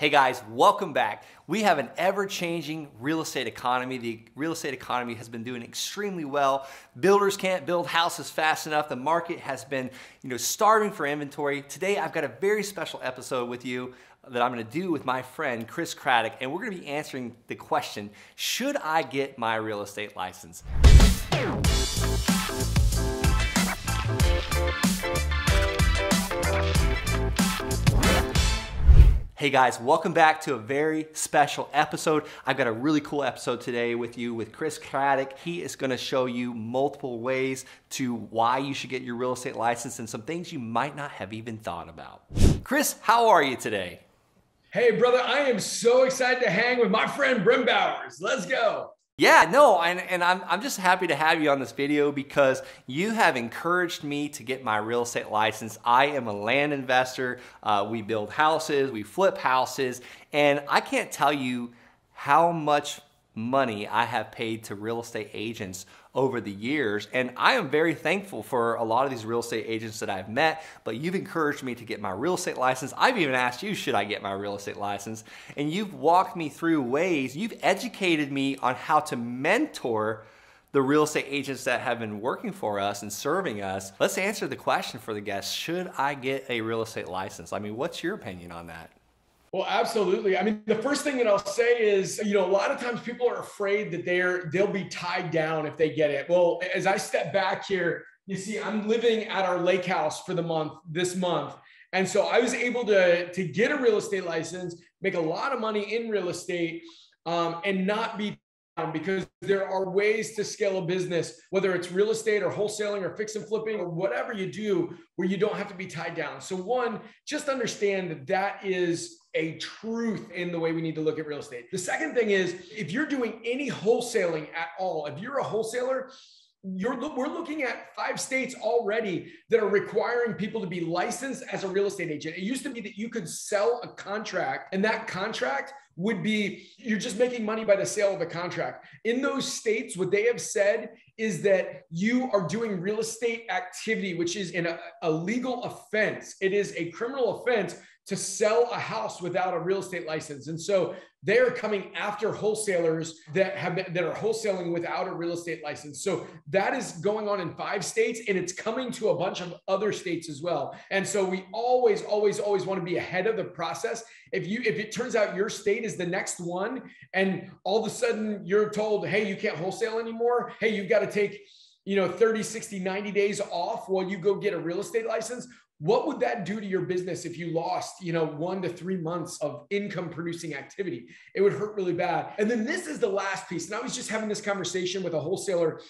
Hey guys, welcome back. We have an ever-changing real estate economy. The real estate economy has been doing extremely well. Builders can't build houses fast enough. The market has been, starving for inventory. Today, I've got a very special episode with you that I'm gonna do with my friend, Chris Craddock, and we're gonna be answering the question, should I get my real estate license? Hey guys, welcome back to a very special episode. I've got a really cool episode today with you with Chris Craddock. He is gonna show you multiple ways to why you should get your real estate license and some things you might not have even thought about. Chris, how are you today? Hey brother, I am so excited to hang with my friend Brent Bowers. Let's go. Yeah, no, and I'm just happy to have you on this video because you have encouraged me to get my real estate license. I am a land investor. We build houses, we flip houses, and I can't tell you how much money I have paid to real estate agents over the years, and I am very thankful for a lot of these real estate agents that I've met, but you've encouraged me to get my real estate license. I've even asked you, should I get my real estate license? And you've walked me through ways, you've educated me on how to mentor the real estate agents that have been working for us and serving us. Let's answer the question for the guests, should I get a real estate license? I mean, what's your opinion on that? Well, absolutely. I mean, the first thing that I'll say is, a lot of times people are afraid that they'll be tied down if they get it. Well, as I step back here, you see, I'm living at our lake house for this month. And so I was able to get a real estate license, make a lot of money in real estate, and not be down, because there are ways to scale a business, whether it's real estate or wholesaling or fix and flipping or whatever you do, where you don't have to be tied down. So one, just understand that is a truth in the way we need to look at real estate. The second thing is, if you're doing any wholesaling at all, if you're a wholesaler, we're looking at 5 states already that are requiring people to be licensed as a real estate agent. It used to be that you could sell a contract, and that contract would be, you're just making money by the sale of a contract. In those states, what they have said is that you are doing real estate activity, which is a legal offense. It is a criminal offense to sell a house without a real estate license. And so they are coming after wholesalers that are wholesaling without a real estate license. So that is going on in 5 states, and it's coming to a bunch of other states as well. And so we always want to be ahead of the process. If it turns out your state is the next one, and all of a sudden you're told, hey, you can't wholesale anymore. Hey, you've got to take 30, 60, 90 days off while you go get a real estate license. What would that do to your business if you lost, 1 to 3 months of income producing activity? It would hurt really bad. And then this is the last piece. And I was just having this conversation with a wholesaler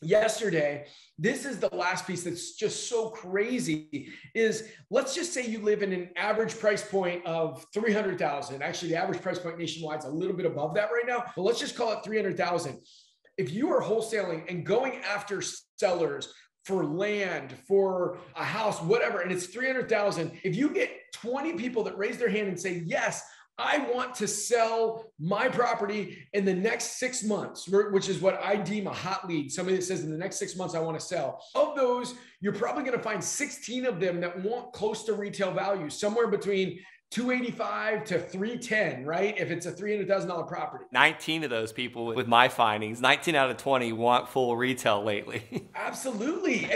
yesterday. This is the last piece that's just so crazy is, let's just say you live in an average price point of 300,000. Actually, the average price point nationwide is a little bit above that right now, but let's just call it 300,000. If you are wholesaling and going after sellers for land, for a house, whatever, and it's 300,000. If you get 20 people that raise their hand and say, yes, I want to sell my property in the next 6 months, which is what I deem a hot lead. Somebody that says in the next 6 months, I want to sell. Of those, you're probably going to find 16 of them that want close to retail value, somewhere between 285 to 310, right? If it's a $300,000 property. 19 of those people, with my findings, 19 out of 20 want full retail lately. Absolutely.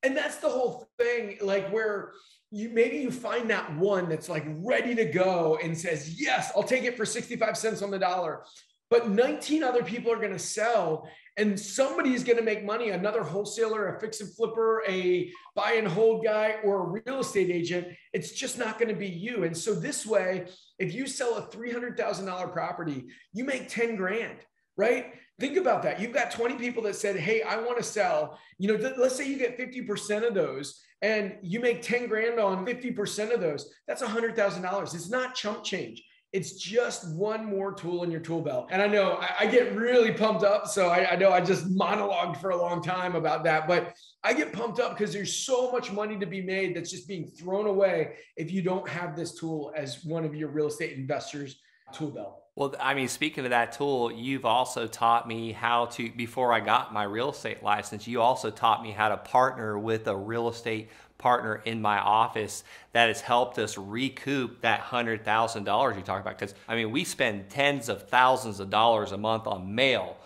And that's the whole thing, like where maybe you find that one that's like ready to go and says, yes, I'll take it for 65 cents on the dollar. But 19 other people are going to sell, and somebody's going to make money. Another wholesaler, a fix and flipper, a buy and hold guy, or a real estate agent. It's just not going to be you. And so this way, if you sell a $300,000 property, you make 10 grand, right? Think about that. You've got 20 people that said, hey, I want to sell. Let's say you get 50% of those and you make 10 grand on 50% of those. That's $100,000. It's not chump change. It's just one more tool in your tool belt. And I know I get really pumped up. So I know I just monologued for a long time about that, but I get pumped up because there's so much money to be made that's just being thrown away if you don't have this tool as one of your real estate investors tool belt. Well, I mean, speaking of that tool, you've also taught me how to, before I got my real estate license, you also taught me how to partner with a real estate partner in my office that has helped us recoup that $100,000 you talked about. Because, I mean, we spend tens of thousands of dollars a month on mail,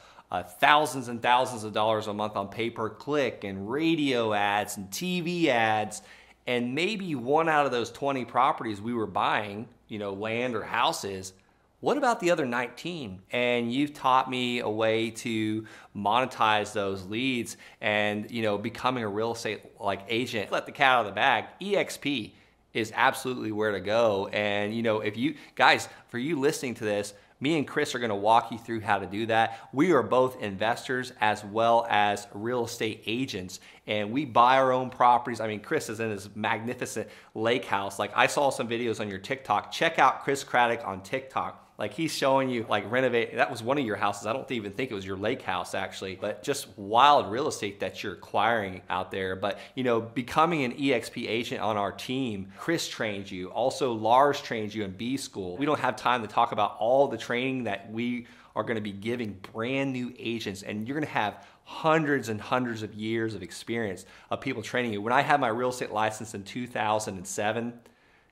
thousands and thousands of dollars a month on pay-per-click and radio ads and TV ads. And maybe one out of those 20 properties we were buying, you know, land or houses, what about the other 19? And you've taught me a way to monetize those leads and, you know, becoming a real estate like agent. Let the cat out of the bag. EXP is absolutely where to go. And, you know, if you guys, for you listening to this, me and Chris are going to walk you through how to do that. We are both investors as well as real estate agents, and we buy our own properties. I mean, Chris is in his magnificent lake house. Like, I saw some videos on your TikTok. Check out Chris Craddock on TikTok. Like, he's showing you like renovate. That was one of your houses. I don't even think it was your lake house actually, but just wild real estate that you're acquiring out there. But, you know, becoming an EXP agent on our team, Chris trains you. Also, Lars trains you in B School. We don't have time to talk about all the training that we are going to be giving brand new agents, and you're going to have hundreds and hundreds of years of experience of people training you. When I had my real estate license in 2007,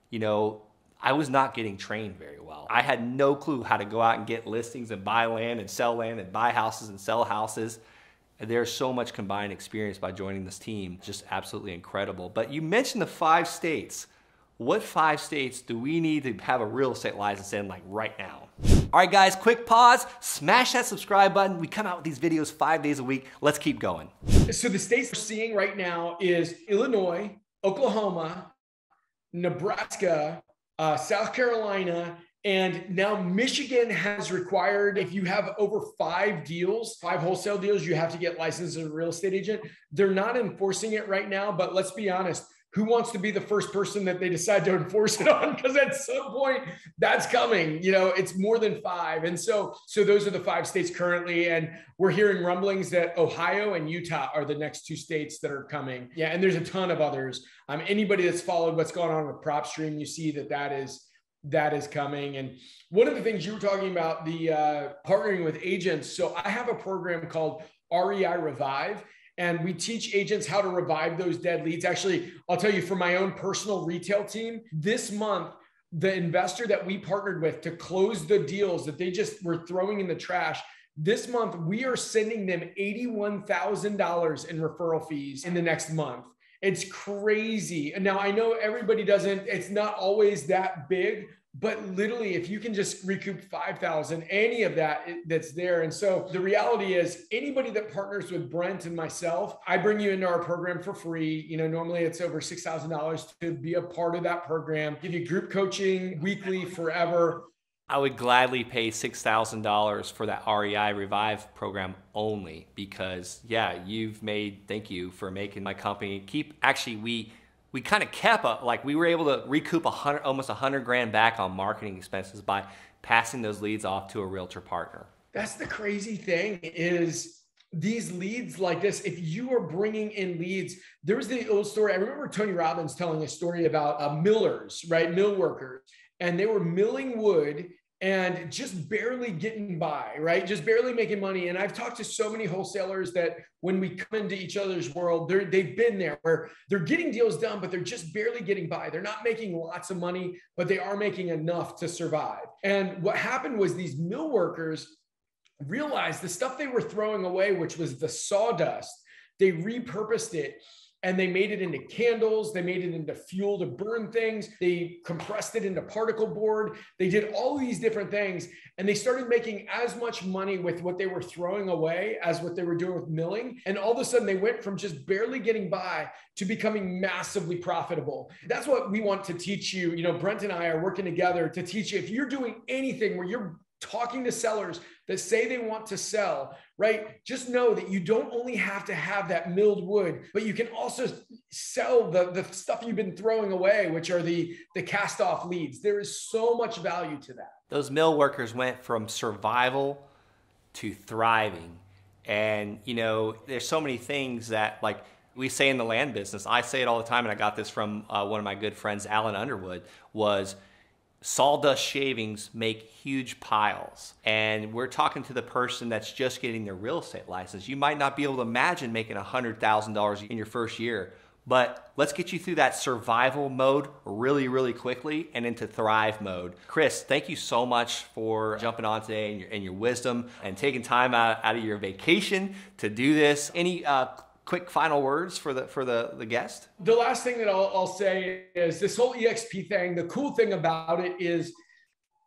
you know, I was not getting trained very well. I had no clue how to go out and get listings and buy land and buy houses and sell houses. And there's so much combined experience by joining this team. Just absolutely incredible. But you mentioned the 5 states. What 5 states do we need to have a real estate license in like right now? All right, guys, quick pause. Smash that subscribe button. We come out with these videos 5 days a week. Let's keep going. So the states we're seeing right now is Illinois, Oklahoma, Nebraska, South Carolina, and now Michigan has required if you have over 5 deals, 5 wholesale deals, you have to get licensed as a real estate agent. They're not enforcing it right now, but let's be honest, who wants to be the first person that they decide to enforce it on? Because at some point that's coming, you know, it's more than 5. And so those are the 5 states currently. And we're hearing rumblings that Ohio and Utah are the next 2 states that are coming. Yeah. And there's a ton of others. Anybody that's followed what's going on with PropStream, you see that is coming. And one of the things you were talking about, the partnering with agents. So I have a program called REI Revive. And we teach agents how to revive those dead leads. Actually, I'll tell you, for my own personal retail team, this month, the investor that we partnered with to close the deals that they just were throwing in the trash, this month, we are sending them $81,000 in referral fees in the next month. It's crazy. And now I know everybody it's not always that big, but literally if you can just recoup 5,000, any of that's there. And so the reality is anybody that partners with Brent and myself, I bring you into our program for free. You know, normally it's over $6,000 to be a part of that program, give you group coaching weekly forever. I would gladly pay $6,000 for that REI Revive program only because, yeah, thank you for making my company we kind of kept we were able to recoup almost $100,000 back on marketing expenses by passing those leads off to a realtor partner. That's the crazy thing is these leads like this, if you are bringing in leads, there was the old story. I remember Tony Robbins telling a story about millers, right? Mill workers. And they were milling wood and just barely getting by, right? Just barely making money. And I've talked to so many wholesalers that when we come into each other's world, they've been there where they're getting deals done, but they're just barely getting by. They're not making lots of money, but they are making enough to survive. And what happened was these mill workers realized the stuff they were throwing away, which was the sawdust, they repurposed it. And they made it into candles. They made it into fuel to burn things. They compressed it into particle board. They did all these different things. And they started making as much money with what they were throwing away as what they were doing with milling. And all of a sudden they went from just barely getting by to becoming massively profitable. That's what we want to teach you. You know, Brent and I are working together to teach you, if you're doing anything where you're talking to sellers that say they want to sell, right? Just know that you don't only have to have that milled wood, but you can also sell the stuff you've been throwing away, which are the cast off leads. There is so much value to that. Those mill workers went from survival to thriving. And, you know, there's so many things that like we say in the land business. I say it all the time, and I got this from one of my good friends, Alan Underwood, was sawdust shavings make huge piles. And we're talking to the person that's just getting their real estate license. You might not be able to imagine making $100,000 in your first year, but let's get you through that survival mode really, really quickly and into thrive mode. Chris, thank you so much for jumping on today and your wisdom and taking time out of your vacation to do this. Any quick final words for the guest? The last thing that I'll say is this whole EXP thing. The cool thing about it is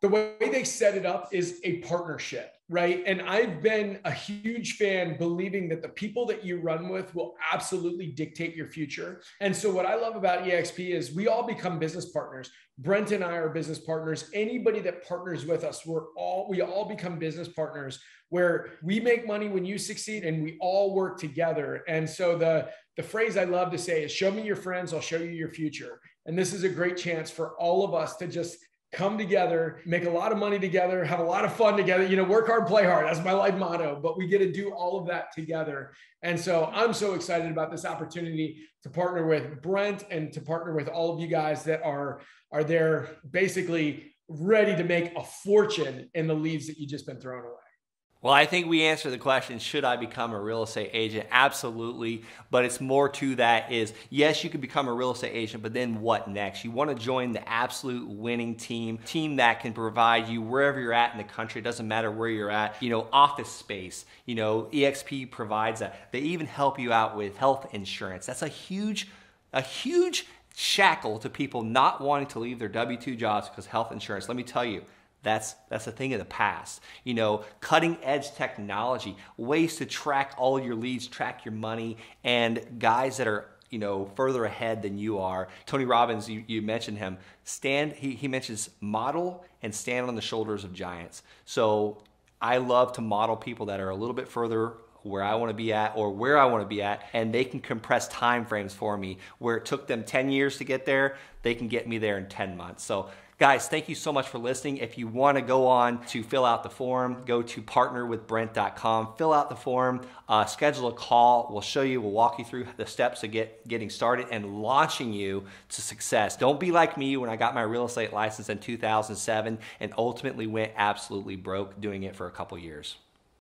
the way they set it up is a partnership, right? And I've been a huge fan believing that the people that you run with will absolutely dictate your future. And so what I love about EXP is we all become business partners. Brent and I are business partners. Anybody that partners with us, we all become business partners where we make money when you succeed and we all work together. And so the phrase I love to say is, show me your friends, I'll show you your future. And this is a great chance for all of us to just come together, make a lot of money together, have a lot of fun together, work hard, play hard. That's my life motto, but we get to do all of that together. And so I'm so excited about this opportunity to partner with Brent and to partner with all of you guys that are there basically ready to make a fortune in the leads that you've just been thrown away. Well, I think we answered the question, should I become a real estate agent? Absolutely. But it's more to that is, yes, you could become a real estate agent, but then what next? You want to join the absolute winning team that can provide you wherever you're at in the country. It doesn't matter where you're at, office space, EXP provides that. They even help you out with health insurance. That's a huge shackle to people not wanting to leave their W-2 jobs because health insurance. Let me tell you, that's a thing of the past. Cutting edge technology, ways to track all your leads, track your money, and guys that are further ahead than you are. Tony Robbins, you mentioned him. He mentions model and stand on the shoulders of giants. So I love to model people that are a little bit further where I want to be at or where I want to be at, and they can compress time frames for me. Where it took them 10 years to get there, they can get me there in 10 months. So guys, thank you so much for listening. If you want to go on to fill out the form, go to partnerwithbrent.com, fill out the form, schedule a call. We'll walk you through the steps of getting started and launching you to success. Don't be like me when I got my real estate license in 2007 and ultimately went absolutely broke doing it for a couple years.